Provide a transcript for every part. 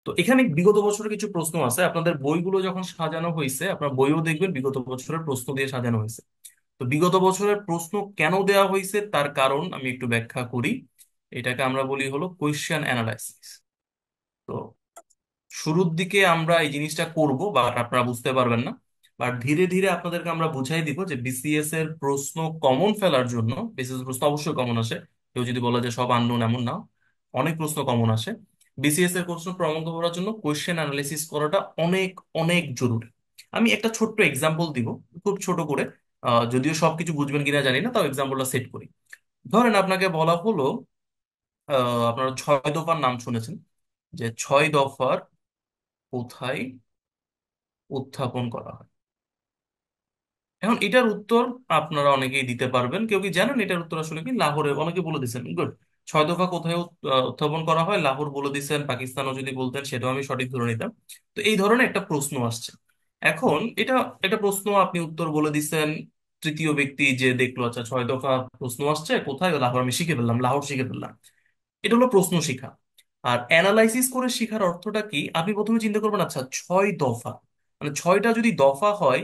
তো এখানে বিগত বছরের কিছু প্রশ্ন আছে, আপনাদের বইগুলো যখন সাজানো হয়েছে আপনার বইও দেখবেন বিগত বছরের প্রশ্ন দিয়ে সাজানো হয়েছে। তো বিগত বছরের প্রশ্ন কেন দেওয়া হয়েছে তার কারণ আমি একটু ব্যাখ্যা করি। এটাকে আমরা বলি হলো কোয়েশ্চেন অ্যানালাইসিস। তো শুরুর দিকে আমরা এই জিনিসটা করব, বাট আপনারা বুঝতে পারবেন না। বাট ধীরে ধীরে আপনাদেরকে আমরা বুঝাই দিব যে বিসিএস এর প্রশ্ন কমন ফেলার জন্য, বিসিএস প্রশ্ন অবশ্যই কমন আসে, কেউ যদি বলে যে সব আননোন এমন না, অনেক প্রশ্ন কমন আসে। বিসিএস এর প্রশ্ন প্রমাণ করার জন্য কোয়েশ্চেন অ্যানালিসিস করাটা অনেক অনেক জরুরি। আমি একটা ছোট্ট এক্সাম্পল দিব, খুব ছোট করে। যদিও সবকিছু বুঝবেন কিনা জানি না, তাও এক্সাম্পলটা সেট করি। ধরেন আপনাকে বলা হলো, আপনারা 6 দফার নাম শুনেছেন, যে 6 দফার কোথায় উত্থাপন করা হয়। এখন এটার উত্তর আপনারা অনেকেই দিতে পারবেন, কেউ কি জানেন এটার উত্তর আসলে কি? লাহোরে, অনেকে বলে দিচ্ছেন। গুড। 6 দফা কোথায় উত্থাপন করা হয়, লাহোর বলে দিচ্ছেন। পাকিস্তানও যদি বলতেন সেটাও আমি সঠিক ধরে নিতাম। তো এই ধরনের একটা প্রশ্ন আসছে। এখন এটা একটা প্রশ্ন, আপনি উত্তর বলে দিচ্ছেন। তৃতীয় ব্যক্তি যে দেখলো, আচ্ছা 6 দফা প্রশ্ন আসছে কোথায়, লাহোর, আমি শিখে ফেললাম, লাহোর শিখে ফেললাম। এটা হলো প্রশ্ন শিখা। আর অ্যানালাইসিস করে শিখার অর্থটা কি? আপনি প্রথমে চিন্তা করবেন, আচ্ছা 6 দফা, মানে 6টা যদি দফা হয়,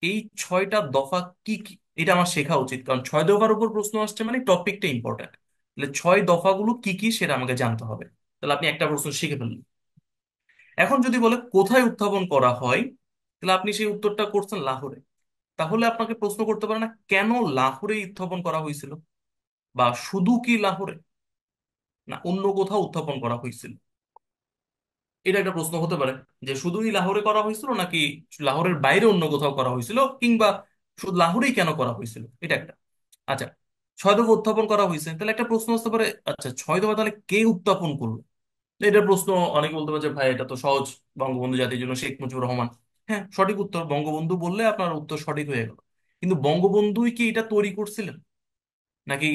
এই 6টা দফা কি কি, এটা আমার শেখা উচিত, কারণ 6 দফার উপর প্রশ্ন আসছে মানে টপিকটা ইম্পর্ট্যান্ট। তাহলে 6 দফাগুলো কি কি সেটা আমাকে জানতে হবে। তাহলে আপনি একটা প্রশ্ন শিখে ফেললেন। এখন যদি বলে কোথায় উত্থাপন করা হয়, তাহলে আপনি সেই উত্তরটা করছেন লাহোরে। তাহলে আপনাকে প্রশ্ন করতে পারে না কেন লাহোরে উত্থাপন করা হয়েছিল, বা শুধু কি লাহোরে, না অন্য কোথাও উত্থাপন করা হয়েছিল। এটা একটা প্রশ্ন হতে পারে, যে শুধুই লাহোরে করা হয়েছিল নাকি লাহোরের বাইরে অন্য কোথাও করা হয়েছিল, কিংবা শুধু লাহোরেই কেন করা হয়েছিল, এটা একটা। আচ্ছা, 6 দফা উত্থাপন করা হয়েছে, তাহলে একটা প্রশ্ন আসতে পারে, আচ্ছা 6 দফা তাহলে কে উত্থাপন করলো। এটার প্রশ্ন অনেকে বলতে পারে যে ভাই এটা তো সহজ, বঙ্গবন্ধু জাতির জন্য শেখ মুজিবুর রহমান। হ্যাঁ, সঠিক উত্তর বঙ্গবন্ধু বললে আপনার উত্তর সঠিক হয়ে গেল। কিন্তু বঙ্গবন্ধুই কি এটা তৈরি করছিলেন, নাকি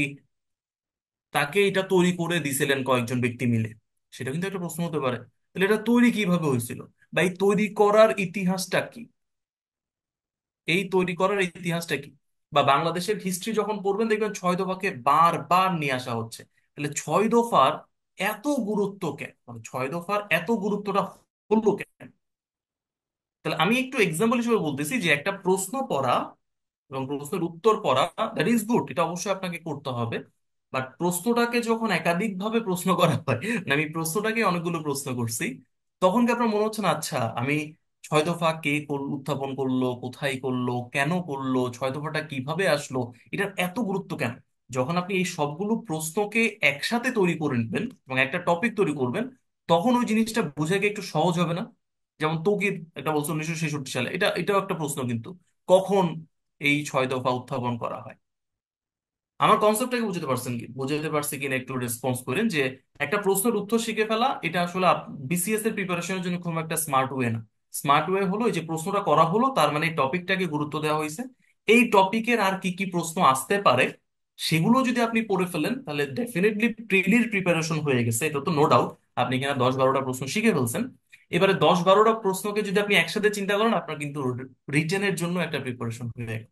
তাকে এটা তৈরি করে দিছিলেন কয়েকজন ব্যক্তি মিলে, সেটা কিন্তু একটা প্রশ্ন হতে পারে। তাহলে এটা তৈরি কিভাবে হয়েছিল, বা এই তৈরি করার ইতিহাসটা কি, এই তৈরি করার ইতিহাসটা কি। বা বাংলাদেশের হিস্ট্রি যখন পড়বেন দেখবেন 6 দফাকে বারবার নিয়ে আসা হচ্ছে। তাহলে 6 দফার এত গুরুত্ব কেন, মানে 6 দফার এত গুরুত্বটা হলো কেন। তাহলে আমি একটু এক্সাম্পল হিসেবে বলতেছি, যে একটা প্রশ্ন পড়া এবং প্রশ্নের উত্তর পড়া, দ্যাট ইজ গুড, এটা অবশ্যই আপনাকে করতে হবে। বাট প্রশ্নটাকে যখন একাধিক ভাবে প্রশ্ন করা হয়, মানে আমি প্রশ্নটাকে অনেকগুলো প্রশ্ন করছি, তখন কি আপনার মনে হচ্ছে না, আচ্ছা আমি 6 দফা কে উত্থাপন করলো, কোথায় করলো, কেন করলো, 6 দফাটা কিভাবে আসলো, এটার এত গুরুত্ব কেন। যখন আপনি এই সবগুলো প্রশ্নকে একসাথে তৈরি করে নেবেন এবং একটা টপিক তৈরি করবেন, তখন ওই জিনিসটা বুঝে গিয়ে একটু সহজ হবে না? যেমন তৌকির একটা বলছে 1966 সালে, এটাও একটা প্রশ্ন কিন্তু, কখন এই 6 দফা উত্থাপন করা হয়। আমার কনসেপ্টটাকে বুঝতে পারছেন কি, বুঝতে পারছি কিনা একটু রেসপন্স করেন, যে একটা প্রশ্নের উত্তর শিখে ফেলা এটা আসলে বিসিএস এর প্রিপারেশনের জন্য খুব একটা স্মার্ট ওয়ে না। স্মার্ট ওয়ে হলো এই যে প্রশ্নটা করা হলো, তার মানে টপিকটাকে গুরুত্ব দেওয়া হয়েছে, এই টপিকের আর কি কি প্রশ্ন আসতে পারে সেগুলো যদি আপনি পড়ে ফেলেন, তাহলে ডেফিনেটলি প্রিলির প্রিপারেশন হয়ে গেছে, এটা তো নো ডাউট। আপনি কিনা 10-12টা প্রশ্ন শিখে ফেলছেন। এবারে 10-12টা প্রশ্নকে যদি আপনি একসাথে চিন্তা করেন, আপনার কিন্তু রিটেনের জন্য একটা প্রিপারেশন হয়ে গেল।